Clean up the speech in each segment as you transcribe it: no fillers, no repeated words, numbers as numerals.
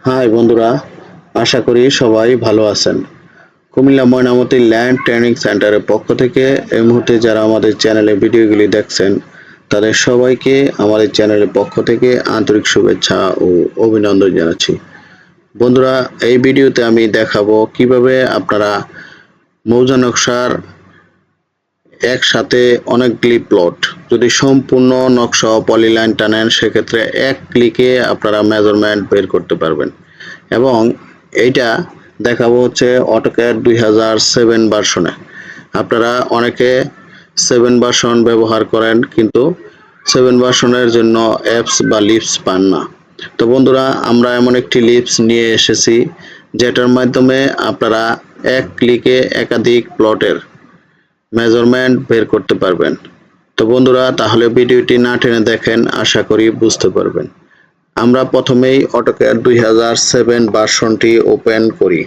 High বন্ধুরা, আশা করি সবাই ভালো আছেন। কুমিল্লা ময়নামতি ল্যান্ড ট্রেনিং সেন্টারের পক্ষ থেকে এই মুহূর্তে যারা আমাদের চ্যানেলে ভিডিওগুলি দেখছেন তাদের সবাইকে আমাদের চ্যানেলের পক্ষ থেকে আন্তরিক শুভেচ্ছা ও অভিনন্দন জানাচ্ছি। বন্ধুরা, এই ভিডিওতে আমি দেখাবো কিভাবে আপনারা মৌজা নকশার একসাথে অনেকগুলি প্লট যদি সম্পূর্ণ নকশা পলিলাইন টানেন সেক্ষেত্রে এক ক্লিকে আপনারা মেজারমেন্ট বের করতে পারবেন। এবং এইটা দেখাবো হচ্ছে অটোক্যাড 2007 ভার্সনে। আপনারা অনেকে 7 ভার্সন ব্যবহার করেন কিন্তু 7 ভার্সনের জন্য অ্যাপস বা লিপস পান না। তো বন্ধুরা, আমরা এমন একটি লিপস নিয়ে এসেছি যেটার মাধ্যমে আপনারা এক ক্লিকে একাধিক প্লটের মেজারমেন্ট বের করতে পারবেন। তো বন্ধুরা, তাহলে ভিডিওটি না টেনে দেখেন, আশা করি বুঝতে পারবেন। আমরা প্রথমেই অটোক্যাড 2007 ভার্সনটি ওপেন করি।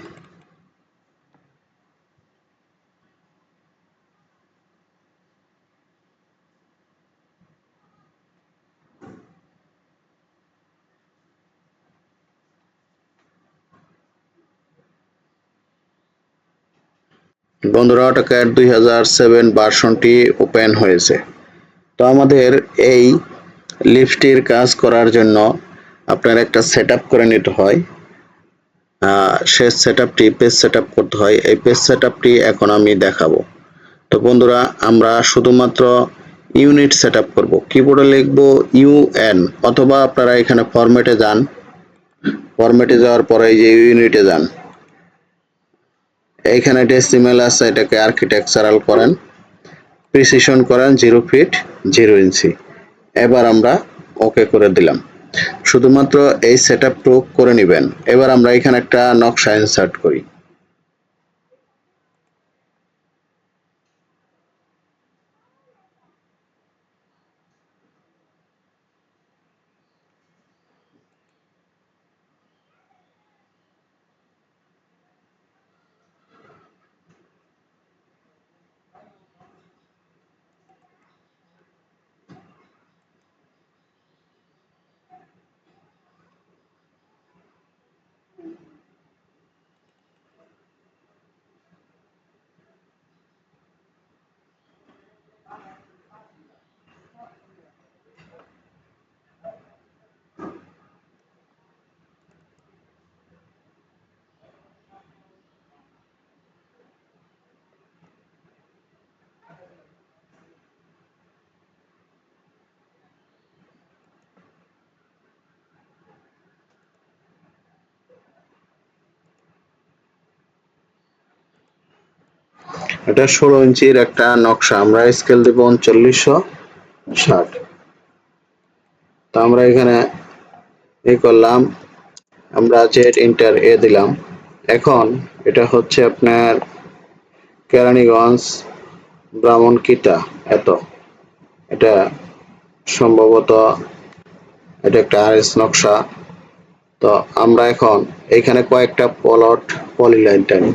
বন্ধুরা, অটোক্যাড 2007 ভার্সনটি ওপেন হয়েছে। তো আমাদের এই লিফটটির কাজ করার জন্য আপনার একটা সেটআপ করে নিতে হয়। সে সেটআপটি পেজ সেটআপ করতে হয়। এই পেজ সেটআপটি এখন আমি দেখাবো। তো বন্ধুরা, আমরা শুধুমাত্র ইউনিট সেটআপ করব। কিবোর্ডে লিখব ইউএন, অথবা আপনারা এখানে ফরম্যাটে যান। ফরম্যাটে যাওয়ার পরে এই যে ইউনিটে যান, এইখানে ডেসিমেল আছে, এটাকে আর্কিটেকচারাল করেন, প্রিসিশন করেন 0 ফিট 0 ইঞ্চি। এবার আমরা ওকে করে দিলাম। শুধুমাত্র এই সেটআপটুকু করে নেবেন। এবার আমরা এখানে একটা নকশা ইনসার্ট করি। এটা 16 ইঞ্চির একটা নকশা। আমরা স্কেল দেব 3960। তো আমরা এখানে করলাম, আমরা জেড ইন্টার এ দিলাম। এখন এটা হচ্ছে আপনার কেরানীগঞ্জ ব্রাহ্মণকিতা এত। এটা সম্ভবত এটা একটা আরএস নকশা। তো আমরা এখন এখানে কয়েকটা প্লট পলিলাইন টানি।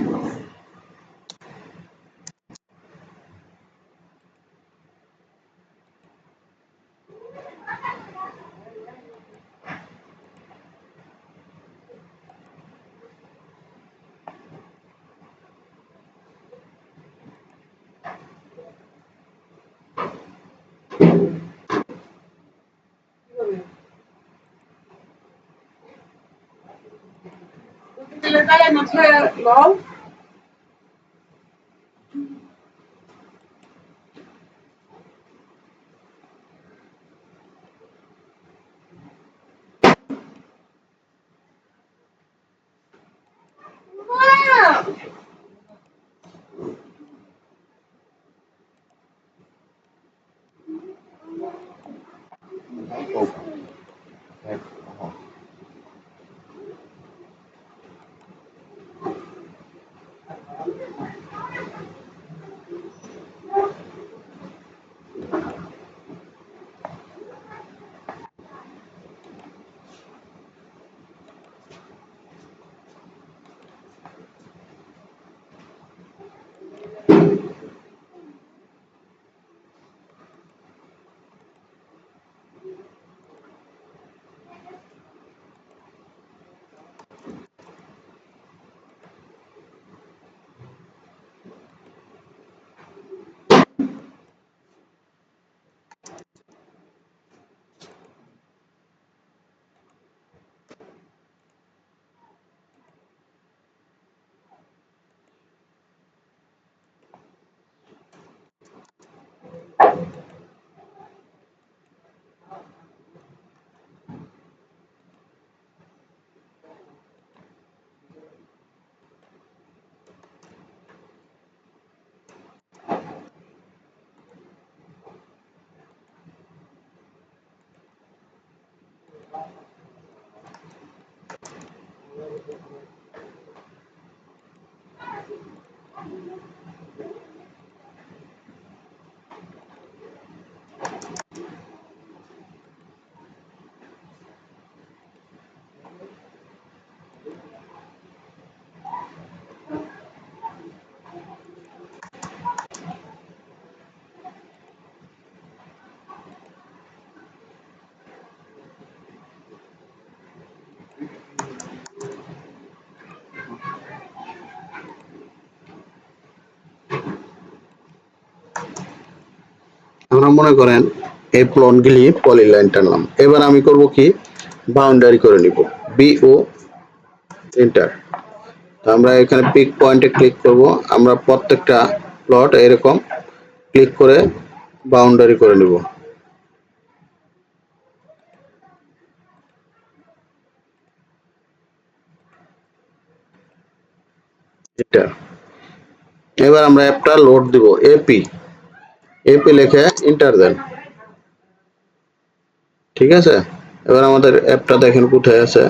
আমরা মনে করেন এই প্লটগুলি পলিলাইন টানলাম, এবার আমি করব কি বাউন্ডারি করে নিব, বিও এন্টার। আমরা এখানে পিক পয়েন্টে ক্লিক করব, আমরা প্রত্যেকটা প্লট এরকম ক্লিক করে বাউন্ডারি করে নিব। এটা এবার আমরা অ্যাপটা লোড দিব, এপি লিখে এন্টার দেন। ঠিক আছে, এবার আমাদের অ্যাপটা দেখেন কোথায় আছে,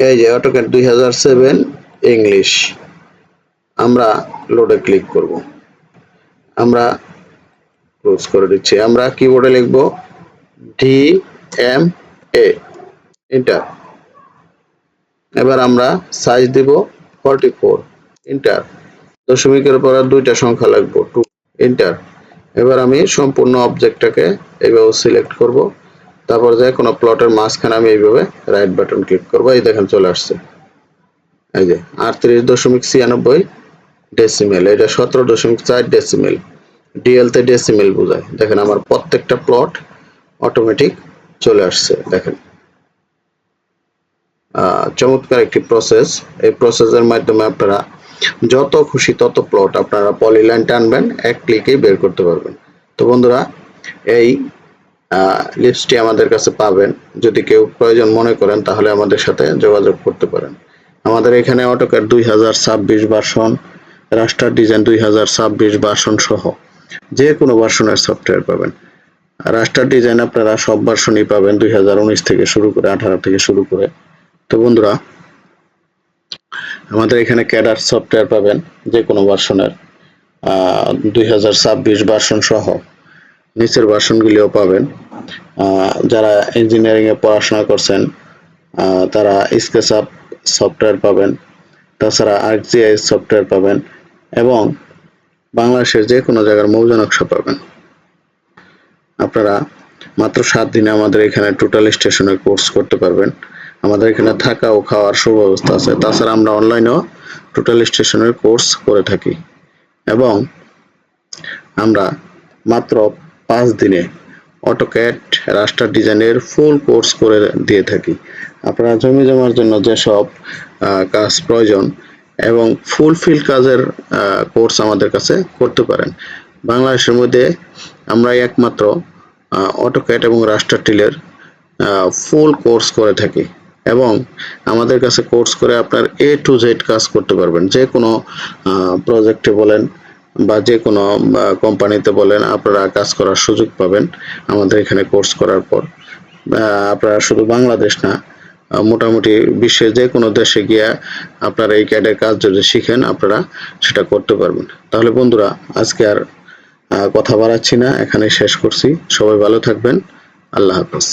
এই যে অটোক্যাড 2007 ইংলিশ। আমরা লোডে ক্লিক করব, আমরা ক্লোজ করে দিচ্ছি, আমরা কিবোর্ডে লিখব DMA এন্টার। এবার আমরা সাইজ দিব 44 এন্টার। দশমিকের পর দুইটা সংখ্যা লিখব 2 এন্টার। এবার আমি সম্পূর্ণ অবজেক্টটাকে এইভাবে সিলেক্ট করব, তারপর যে কোনো প্লটের মাঝখানে আমি এইভাবে রাইট বাটন ক্লিক করব, এই দেখেন চলে আসছে, এই যে 38.96 ডেসিমেল, এটা 17.4 ডেসিমেল, ডিএল তে ডেসিমেল বোঝায়। দেখেন আমার প্রত্যেকটা প্লট অটোমেটিক চলে আসছে। দেখেন চমৎকার একটি প্রসেস। এই প্রসেসের মাধ্যমে আপনারা যত খুশি তত প্লট আপনারা পলিলাইন টানবেন, এক ক্লিকেই বের করতে পারবেন। তো বন্ধুরা, এই লিস্টটি আমাদের কাছে পাবেন, যদি কেউ প্রয়োজন মনে করেন তাহলে আমাদের সাথে যোগাযোগ করতে পারেন। আমাদের এখানে অটোক্যাড 2026 ভার্সন, রাস্টার ডিজাইন 2026 ভার্সন সহ যে কোনো ভার্সনের সফটওয়্যার পাবেন। রাস্টার ডিজাইন আপনারা সব ভার্সনই পাবেন, 2019 থেকে শুরু করে 18 থেকে শুরু করে। তো বন্ধুরা, আমাদের এখানে ক্যাডার সফটওয়্যার পাবেন যে কোনো ভার্সনের, 2026 ভার্সন সহ নিচের ভার্সনগুলিও পাবেন। যারা ইঞ্জিনিয়ারিং এ পড়াশোনা করছেন তারা স্কেচআপ সফটওয়্যার পাবেন, তাছাড়া ArcGIS সফটওয়্যার পাবেন এবং বাংলাদেশের যে কোনো জায়গার মৌজা নকশা পাবেন। আপনারা মাত্র 7 দিনে আমাদের এখানে টোটাল স্টেশনে কোর্স করতে পারবেন। আমাদের এখানে থাকা ও খাওয়ার সুব্যবস্থা আছে। তাছাড়া আমরা অনলাইনেও টোটাল স্টেশনের কোর্স করে থাকি এবং আমরা মাত্র 5 দিনে অটোক্যাড রাস্টার ডিজাইনের ফুল কোর্স করে দিয়ে থাকি। আপনারা জমি জমার জন্য যেসব কাজ প্রয়োজন এবং ফুলফিল কাজের কোর্স আমাদের কাছে করতে পারেন। বাংলাদেশের মধ্যে আমরা একমাত্র অটোক্যাড এবং রাস্টার টিলের ফুল কোর্স করে থাকি এবং আমাদের কাছে কোর্স করে আপনার A to Z কাজ করতে পারবেন। যে কোনো প্রজেক্টে বলেন বা যে কোনো কোম্পানিতে বলেন, আপনারা কাজ করার সুযোগ পাবেন আমাদের এখানে কোর্স করার পর। আপনারা শুধু বাংলাদেশ না, মোটামুটি বিশ্বের যে কোনো দেশে গিয়ে আপনারা এই ক্যাডের কাজ যদি শিখেন আপনারা সেটা করতে পারবেন। তাহলে বন্ধুরা, আজকে আর কথা বাড়াচ্ছি না, এখানে শেষ করছি। সবাই ভালো থাকবেন। আল্লাহ হাফেজ।